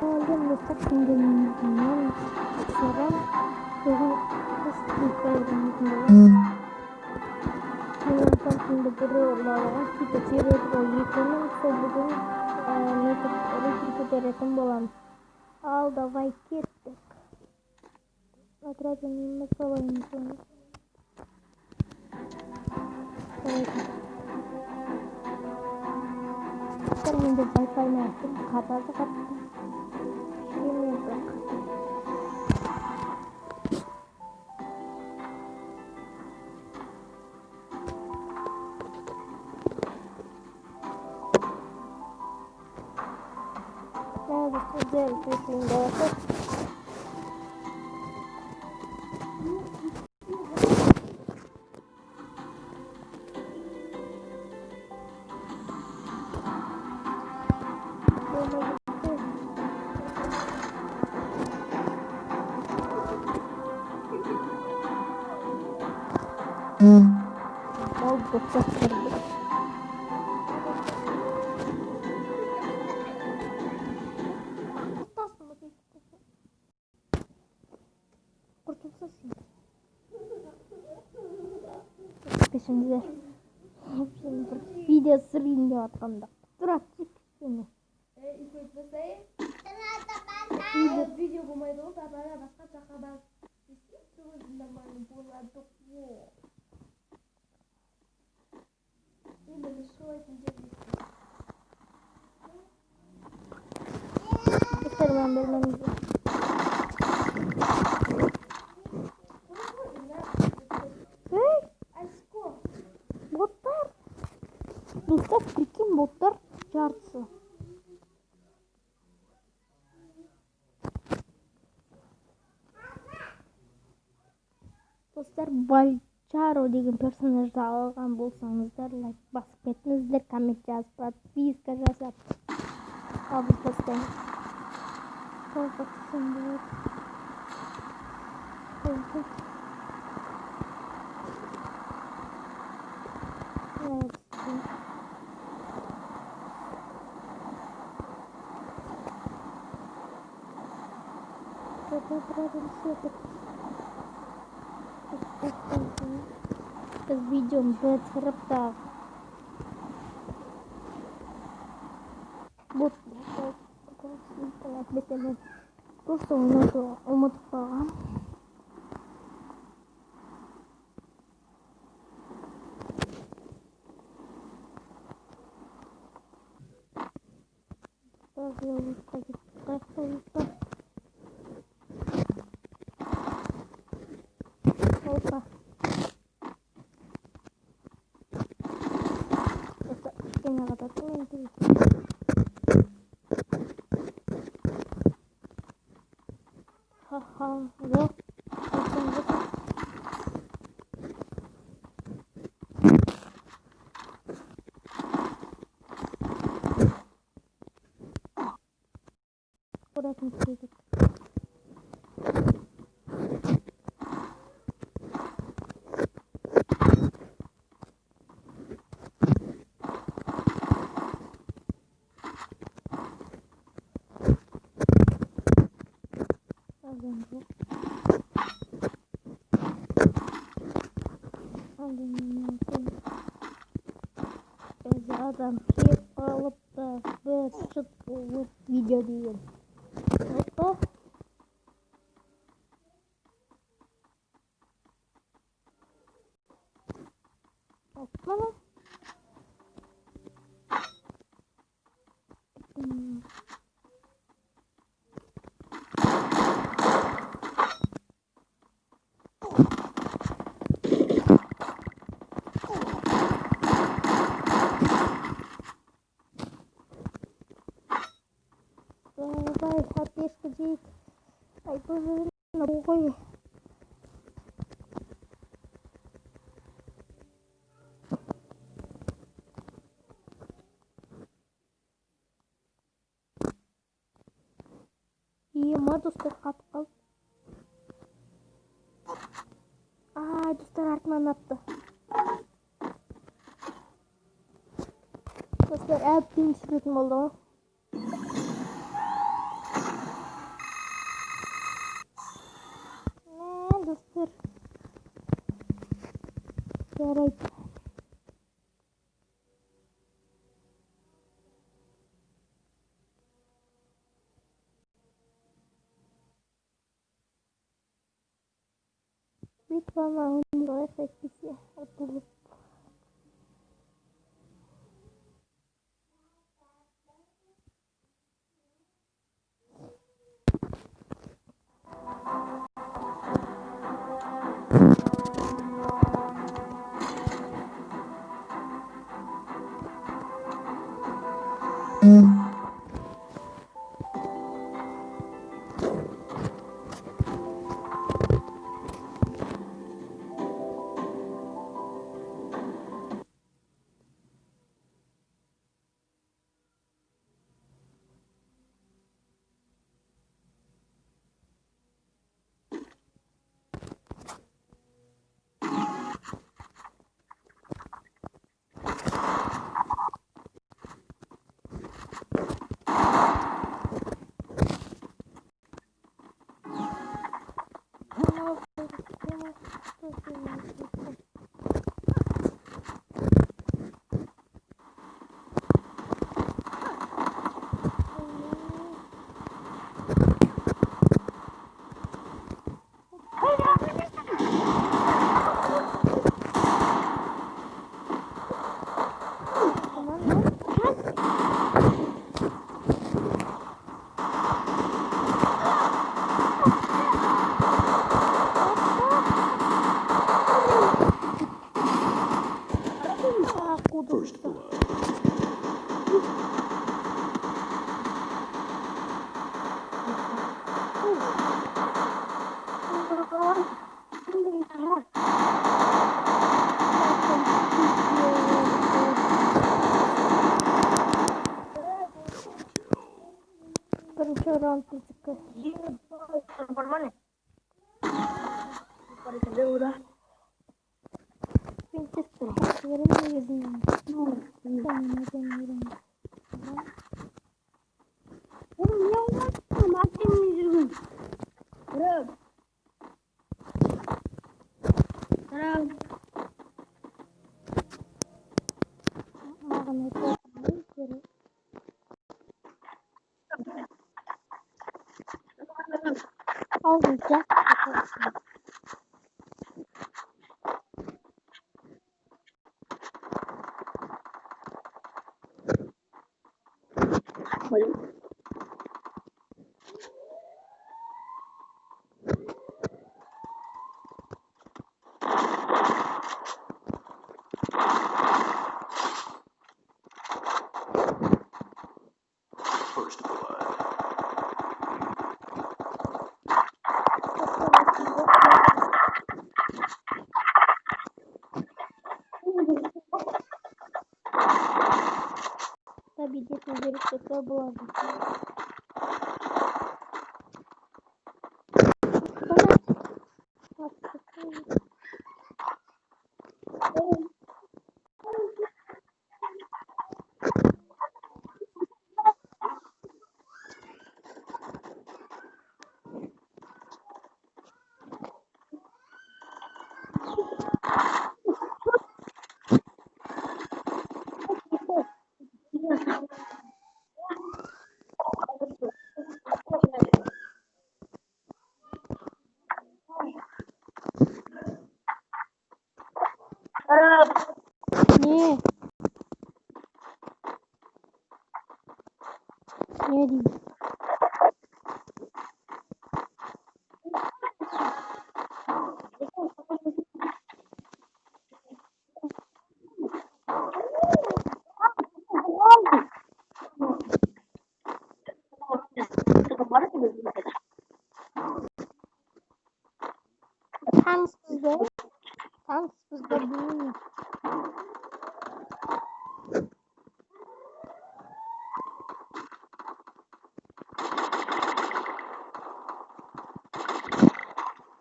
Aldım dostlar gündeminden sonra bugün şimdi buralara YouTube ko'tarатын bo'lamiz. Al, давай ketdik. Отрадим нема qilamiz. Terminde Wi-Fi'ni açtım. Kapalı kapattım. Şimdi bak. Evet, güzel bir film de Al doktor kırdı. Kurtulsasın. Peşimizde. Hepsini video sırayım diye atkandı. Dur açık seni. Video bulmayı da bana başka çakadan. Göstermem vermemizi. Hey! Боттар! Dostlar прикинь, боттар жарысы. Dostlar Balчаро деген персонажды алған болсаңыздар, лайк басып кетіңіздер, коммент жазып, подписка жасап, табыс тастаңыз. Толықтырсам болады. Biz videomuzu bitirip da bu просто ұмытып қалғам. Опа. Кішкене ғана төмен. Ха-ха, жоқ. Құратын керек. Adam kep alıp da bir çıt olup video değil. Hoppa. Hoppa. Давай, подписка здесь. Ай, боже, набухай. Ема, достар, қатып қалды. Достар, артынан атты. Dostlar, әбден түсіретін болды ғой. dostlar. Yaraydı. Bir tane oyunda efektisi atılıp. First blood. Birinci round fizika. Winchester yerin yüzünden. Tamam demiyorum. Oğlum niye olmazsın? Maddenin yüzüğün. Bırak. Bırak. Magnet yapmayı almayacak. First blood. Tabii ki sizleri kötü bulacağım. Niye? Niye diyeyim? Tam sizde. Tam sizde değil.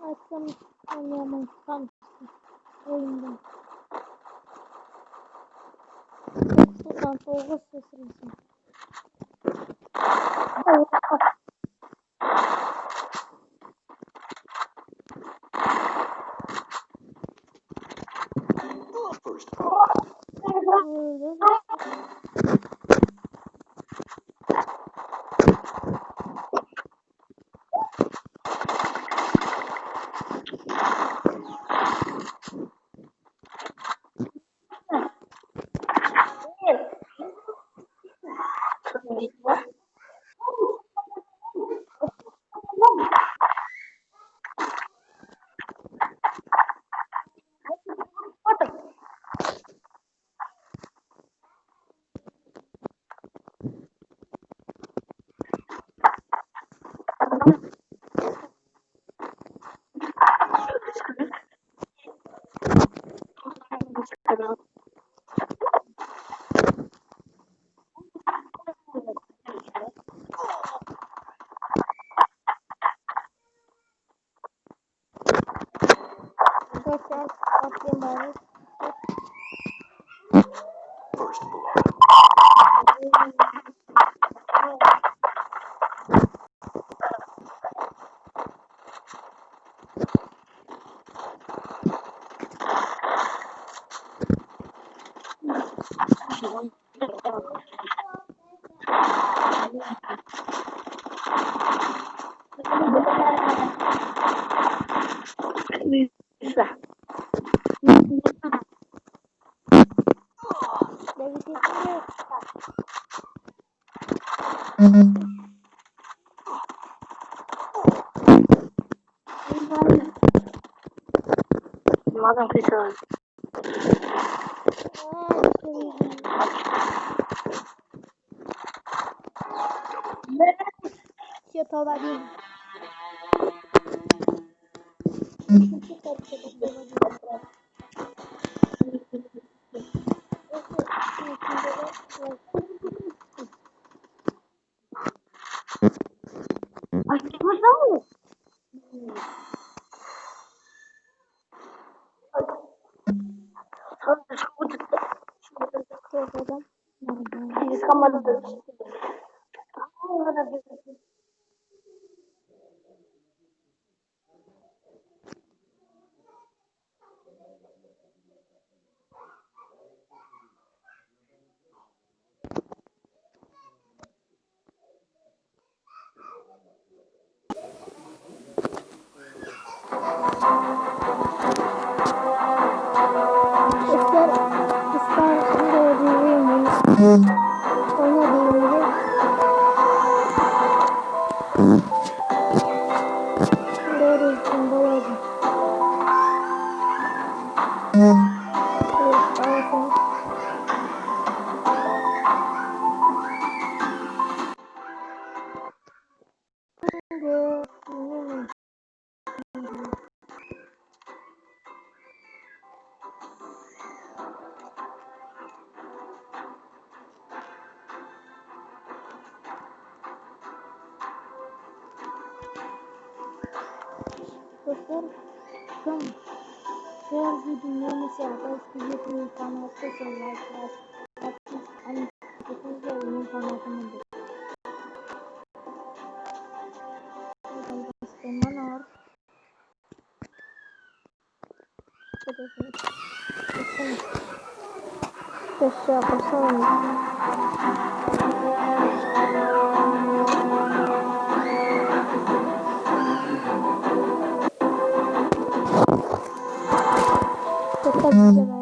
Açsam oynayamam. Tam oyunda. Susan soğuk seslisin. Tekrar atlayayım bari. First blood. Madem kıysa. Все, топ-1. Açmışlar mı? Biz kamerada. İster şimdi diyeyim bunu. Ona diyeyim. Doğru için dolaydım. Evet, alsın. Dostlar, son şehir videolarını seyahat ediyor insanlar sosyal aynı şekilde oyun kanalımdır. Manor. Teşekkür ederim. Çok güzel.